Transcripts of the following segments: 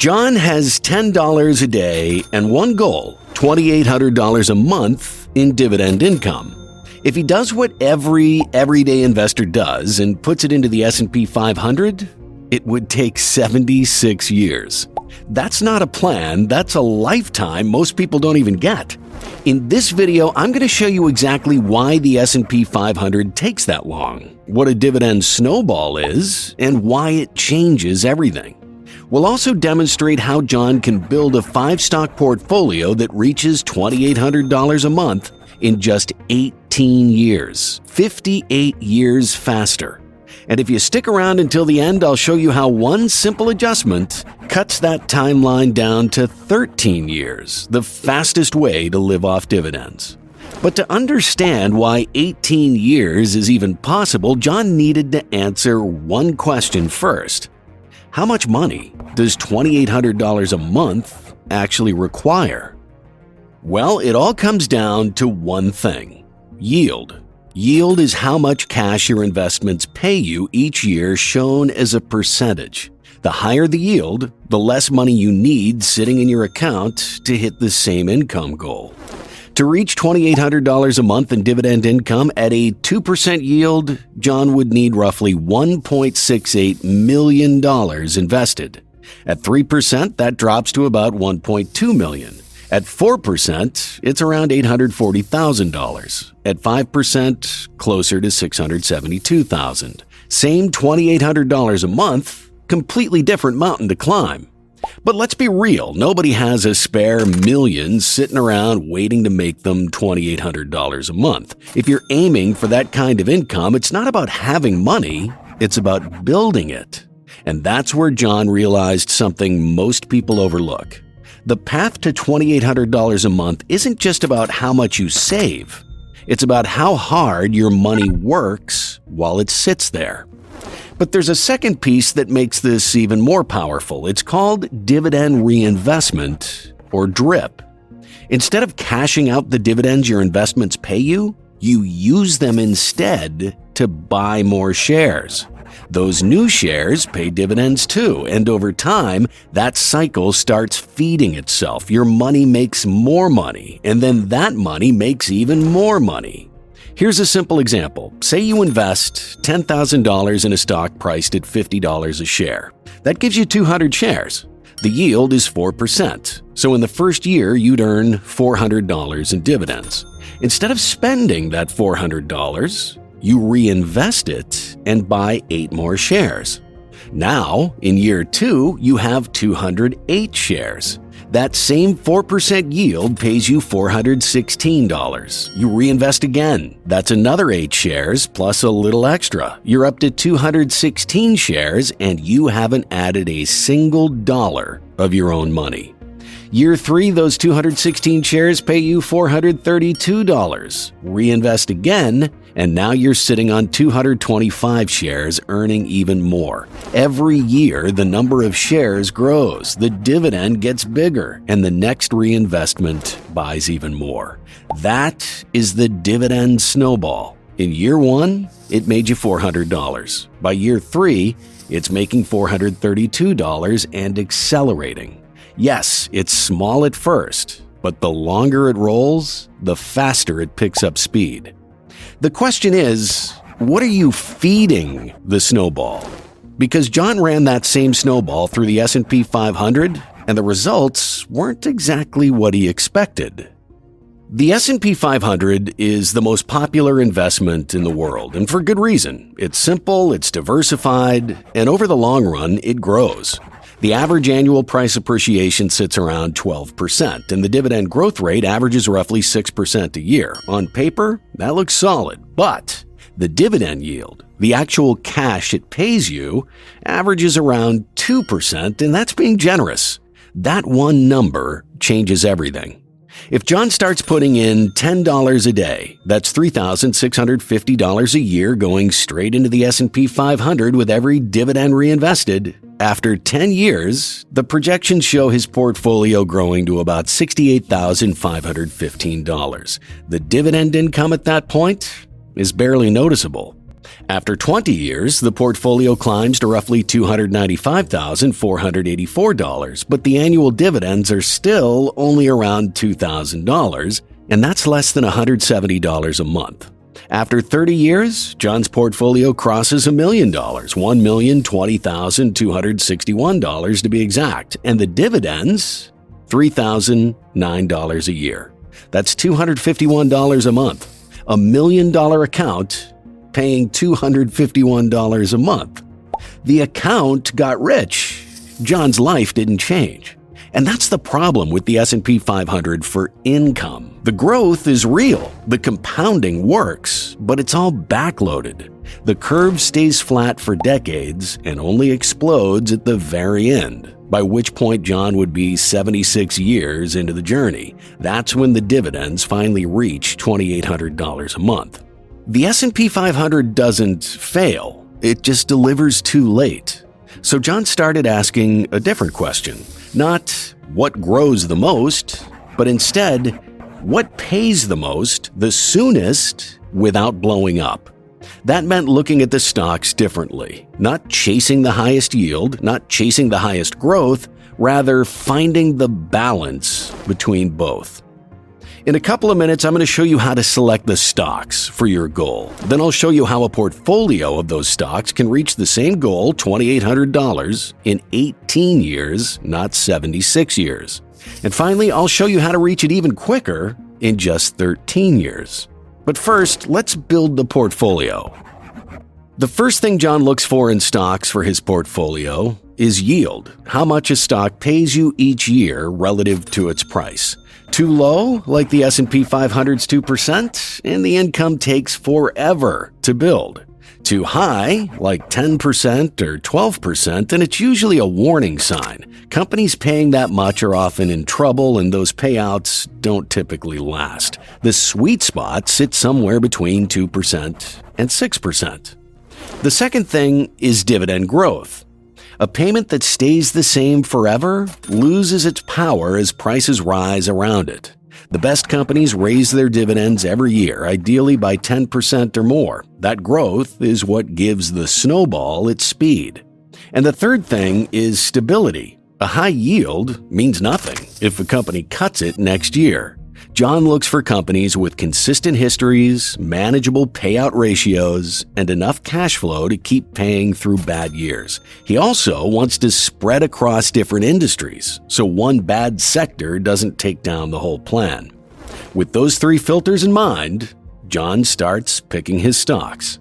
John has $10 a day and one goal, $2,800 a month in dividend income. If he does what every everyday investor does and puts it into the S&P 500, it would take 76 years. That's not a plan, that's a lifetime most people don't even get. In this video, I'm going to show you exactly why the S&P 500 takes that long, what a dividend snowball is, and why it changes everything. We'll also demonstrate how John can build a 5-stock portfolio that reaches $2,800 a month in just 18 years, 58 years faster. And if you stick around until the end, I'll show you how one simple adjustment cuts that timeline down to 13 years, the fastest way to live off dividends. But to understand why 18 years is even possible, John needed to answer one question first. How much money does $2,800 a month actually require? Well, it all comes down to one thing: yield. Yield is how much cash your investments pay you each year, shown as a percentage. The higher the yield, the less money you need sitting in your account to hit the same income goal. To reach $2,800 a month in dividend income at a 2% yield, John would need roughly $1.68 million invested. At 3%, that drops to about $1.2 million. At 4%, it's around $840,000. At 5%, closer to $672,000. Same $2,800 a month, completely different mountain to climb. But let's be real, nobody has a spare million sitting around waiting to make them $2,800 a month. If you're aiming for that kind of income, it's not about having money, it's about building it. And that's where John realized something most people overlook. The path to $2,800 a month isn't just about how much you save. It's about how hard your money works while it sits there. But there's a second piece that makes this even more powerful. It's called dividend reinvestment, or DRIP. Instead of cashing out the dividends your investments pay you, you use them instead to buy more shares. Those new shares pay dividends too, and over time, that cycle starts feeding itself. Your money makes more money, and then that money makes even more money. Here's a simple example. Say you invest $10,000 in a stock priced at $50 a share. That gives you 200 shares. The yield is 4%. So in the first year, you'd earn $400 in dividends. Instead of spending that $400, you reinvest it and buy 8 more shares. Now, in year 2, you have 208 shares. That same 4% yield pays you $416. You reinvest again. That's another 8 shares plus a little extra. You're up to 216 shares, and you haven't added a single dollar of your own money. Year 3, those 216 shares pay you $432. Reinvest again, and now you're sitting on 225 shares, earning even more. Every year, the number of shares grows, the dividend gets bigger, and the next reinvestment buys even more. That is the dividend snowball. In year 1, it made you $400. By year 3, it's making $432 and accelerating. Yes, it's small at first, but the longer it rolls, the faster it picks up speed. The question is, what are you feeding the snowball? Because John ran that same snowball through the S&P 500, and the results weren't exactly what he expected. The S&P 500 is the most popular investment in the world, and for good reason. It's simple, it's diversified, and over the long run, it grows. The average annual price appreciation sits around 12%, and the dividend growth rate averages roughly 6% a year. On paper, that looks solid, but the dividend yield, the actual cash it pays you, averages around 2%, and that's being generous. That one number changes everything. If John starts putting in $10 a day, that's $3,650 a year going straight into the S&P 500 with every dividend reinvested. After 10 years, the projections show his portfolio growing to about $68,515. The dividend income at that point is barely noticeable. After 20 years, the portfolio climbs to roughly $295,484, but the annual dividends are still only around $2,000, and that's less than $170 a month. After 30 years, John's portfolio crosses $1 million, $1,020,261 to be exact, and the dividends, $3,009 a year. That's $251 a month. $1 million account paying $251 a month. The account got rich. John's life didn't change. And that's the problem with the S&P 500 for income. The growth is real, the compounding works, but it's all backloaded. The curve stays flat for decades and only explodes at the very end, by which point John would be 76 years into the journey. That's when the dividends finally reach $2,800 a month. The S&P 500 doesn't fail, it just delivers too late. So John started asking a different question. Not what grows the most, but instead, what pays the most, the soonest, without blowing up. That meant looking at the stocks differently, not chasing the highest yield, not chasing the highest growth, rather finding the balance between both. In a couple of minutes, I'm going to show you how to select the stocks for your goal. Then I'll show you how a portfolio of those stocks can reach the same goal, $2,800, in 18 years, not 76 years. And finally, I'll show you how to reach it even quicker in just 13 years. But first, let's build the portfolio. The first thing John looks for in stocks for his portfolio is yield, how much a stock pays you each year relative to its price. Too low, like the S&P 500's 2%, and the income takes forever to build. Too high, like 10% or 12%, and it's usually a warning sign. Companies paying that much are often in trouble, and those payouts don't typically last. The sweet spot sits somewhere between 2% and 6%. The second thing is dividend growth. A payment that stays the same forever loses its power as prices rise around it. The best companies raise their dividends every year, ideally by 10% or more. That growth is what gives the snowball its speed. And the third thing is stability. A high yield means nothing if a company cuts it next year. John looks for companies with consistent histories, manageable payout ratios, and enough cash flow to keep paying through bad years. He also wants to spread across different industries, so one bad sector doesn't take down the whole plan. With those three filters in mind, John starts picking his stocks.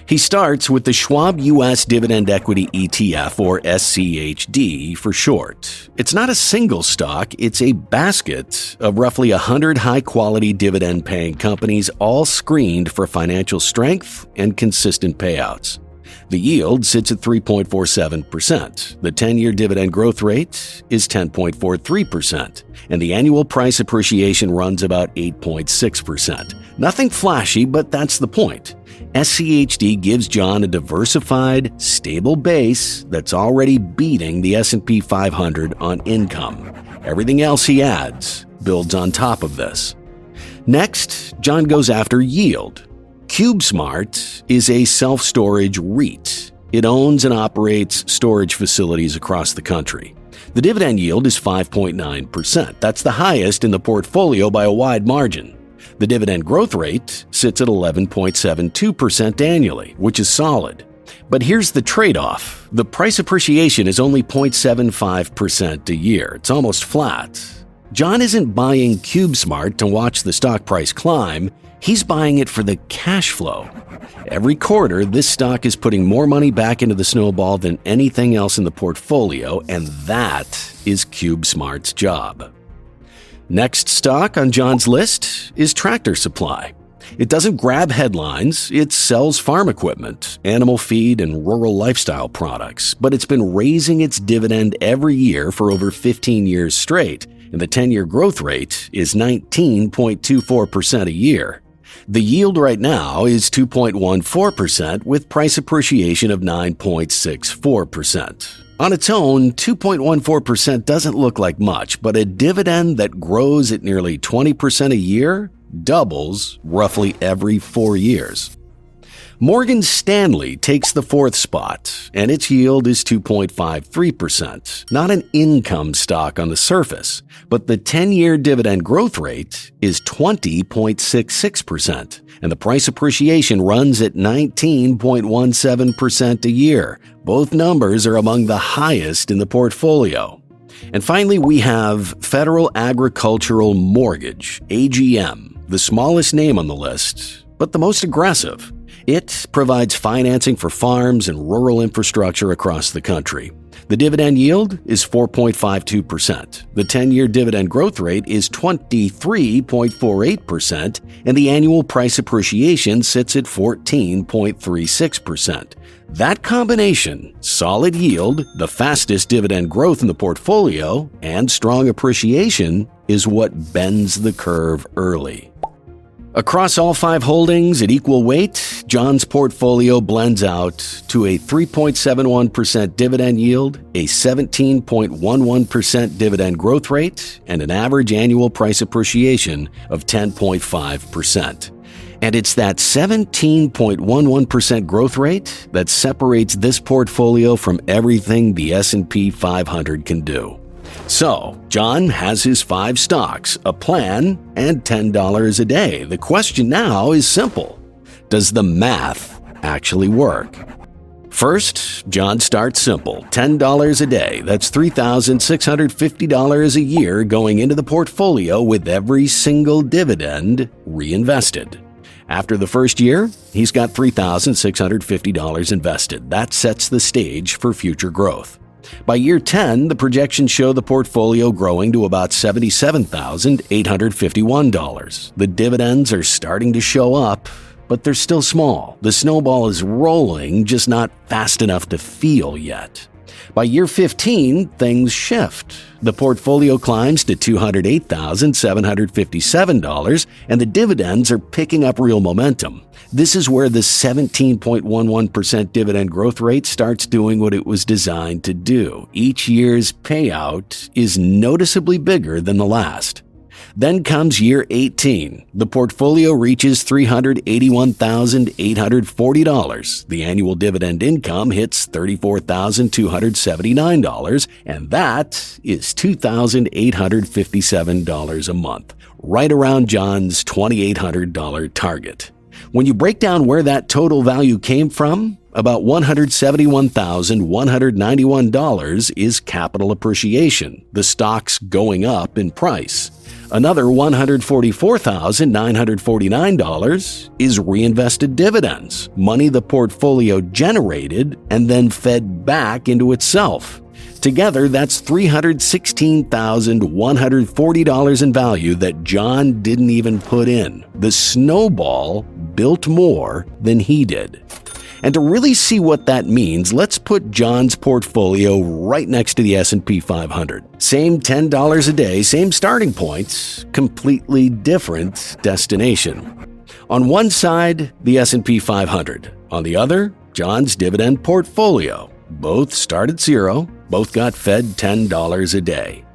He starts with the Schwab U.S. Dividend Equity ETF, or SCHD for short. It's not a single stock, it's a basket of roughly 100 high-quality dividend-paying companies, all screened for financial strength and consistent payouts. The yield sits at 3.47%. The 10-year dividend growth rate is 10.43%, and the annual price appreciation runs about 8.6%. Nothing flashy, but that's the point. SCHD gives John a diversified, stable base that's already beating the S&P 500 on income. Everything else he adds builds on top of this. Next, John goes after yield. CubeSmart is a self-storage REIT. It owns and operates storage facilities across the country. The dividend yield is 5.9%. That's the highest in the portfolio by a wide margin. The dividend growth rate sits at 11.72% annually, which is solid. But here's the trade-off. The price appreciation is only 0.75% a year. It's almost flat. John isn't buying CubeSmart to watch the stock price climb. He's buying it for the cash flow. Every quarter, this stock is putting more money back into the snowball than anything else in the portfolio, and that is CubeSmart's job. Next stock on John's list is Tractor Supply. It doesn't grab headlines, it sells farm equipment, animal feed, and rural lifestyle products, but it's been raising its dividend every year for over 15 years straight, and the 10-year growth rate is 19.24% a year. The yield right now is 2.14% with price appreciation of 9.64%. On its own, 2.14% doesn't look like much, but a dividend that grows at nearly 20% a year doubles roughly every 4 years. Morgan Stanley takes the fourth spot, and its yield is 2.53%. Not an income stock on the surface, but the 10-year dividend growth rate is 20.66%, and the price appreciation runs at 19.17% a year. Both numbers are among the highest in the portfolio. And finally, we have Federal Agricultural Mortgage, AGM, the smallest name on the list, but the most aggressive. It provides financing for farms and rural infrastructure across the country. The dividend yield is 4.52%. The 10-year dividend growth rate is 23.48%, and the annual price appreciation sits at 14.36%. That combination, solid yield, the fastest dividend growth in the portfolio, and strong appreciation, is what bends the curve early. Across all 5 holdings at equal weight, John's portfolio blends out to a 3.71% dividend yield, a 17.11% dividend growth rate, and an average annual price appreciation of 10.5%. And it's that 17.11% growth rate that separates this portfolio from everything the S&P 500 can do. So, John has his 5 stocks, a plan, and $10 a day. The question now is simple. Does the math actually work? First, John starts simple. $10 a day. That's $3,650 a year going into the portfolio with every single dividend reinvested. After the first year, he's got $3,650 invested. That sets the stage for future growth. By year 10, the projections show the portfolio growing to about $77,851. The dividends are starting to show up, but they're still small. The snowball is rolling, just not fast enough to feel yet. By year 15, things shift. The portfolio climbs to $208,757, and the dividends are picking up real momentum. This is where the 17.11% dividend growth rate starts doing what it was designed to do. Each year's payout is noticeably bigger than the last. Then comes year 18. The portfolio reaches $381,840. The annual dividend income hits $34,279, and that is $2,857 a month, right around John's $2,800 target. When you break down where that total value came from, about $171,191 is capital appreciation, the stocks going up in price. Another $144,949 is reinvested dividends, money the portfolio generated and then fed back into itself. Together, that's $316,140 in value that John didn't even put in. The snowball built more than he did. And to really see what that means, let's put John's portfolio right next to the S&P 500. Same $10 a day, same starting points, completely different destination. On one side, the S&P 500. On the other, John's dividend portfolio. Both start at zero, both got fed $10 a day.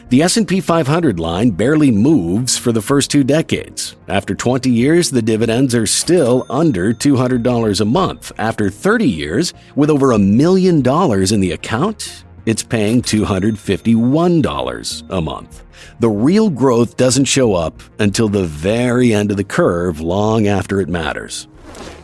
The S&P 500 line barely moves for the first 2 decades. After 20 years, the dividends are still under $200 a month. After 30 years, with over $1 million in the account, it's paying $251 a month. The real growth doesn't show up until the very end of the curve, long after it matters.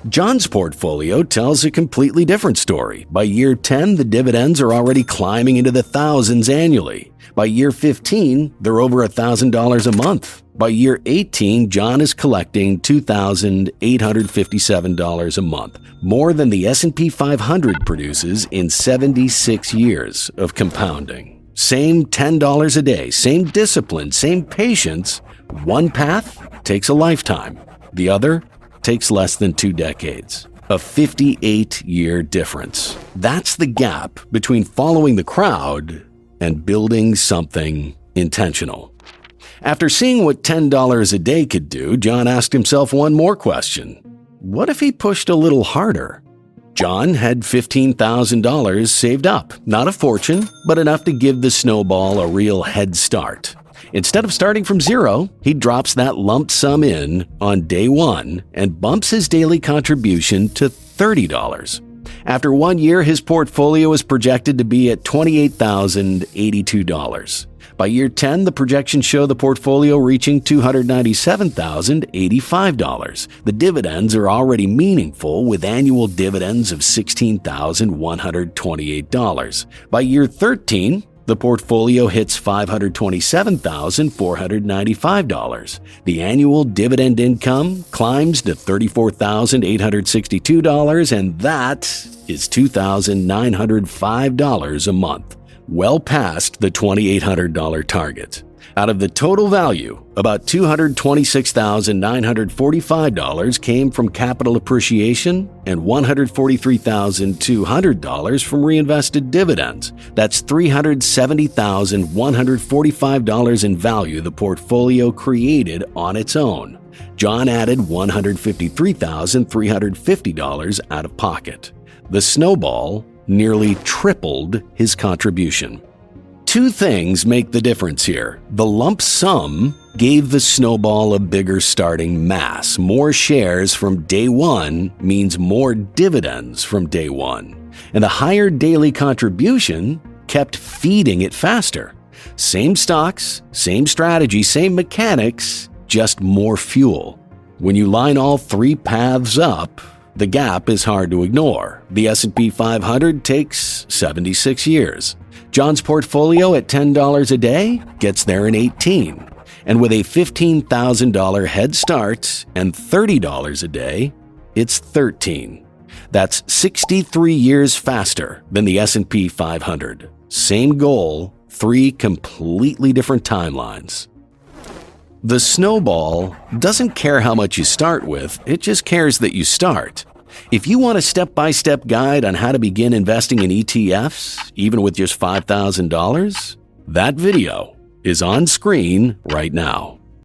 John's portfolio tells a completely different story. By year 10, the dividends are already climbing into the thousands annually. By year 15, they're over $1,000 a month. By year 18, John is collecting $2,857 a month, more than the S&P 500 produces in 76 years of compounding. Same $10 a day, same discipline, same patience. One path takes a lifetime. The other takes less than 2 decades. A 58-year difference. That's the gap between following the crowd and building something intentional. After seeing what $10 a day could do, John asked himself one more question. What if he pushed a little harder? John had $15,000 saved up. Not a fortune, but enough to give the snowball a real head start. Instead of starting from zero, he drops that lump sum in on day one and bumps his daily contribution to $30. After 1 year, his portfolio is projected to be at $28,082. By year 10, the projections show the portfolio reaching $297,085. The dividends are already meaningful, with annual dividends of $16,128. By year 13, the portfolio hits $527,495. The annual dividend income climbs to $34,862, and that is $2,905 a month, well past the $2,800 target. Out of the total value, about $226,945 came from capital appreciation and $143,200 from reinvested dividends. That's $370,145 in value the portfolio created on its own. John added $153,350 out of pocket. The snowball nearly tripled his contribution. Two things make the difference here. The lump sum gave the snowball a bigger starting mass. More shares from day one means more dividends from day one. And the higher daily contribution kept feeding it faster. Same stocks, same strategy, same mechanics, just more fuel. When you line all three paths up, the gap is hard to ignore. The S&P 500 takes 76 years. John's portfolio at $10 a day gets there in 18. And with a $15,000 head start and $30 a day, it's 13. That's 63 years faster than the S&P 500. Same goal, three completely different timelines. The snowball doesn't care how much you start with, it just cares that you start. If you want a step-by-step guide on how to begin investing in ETFs, even with just $5,000, that video is on screen right now.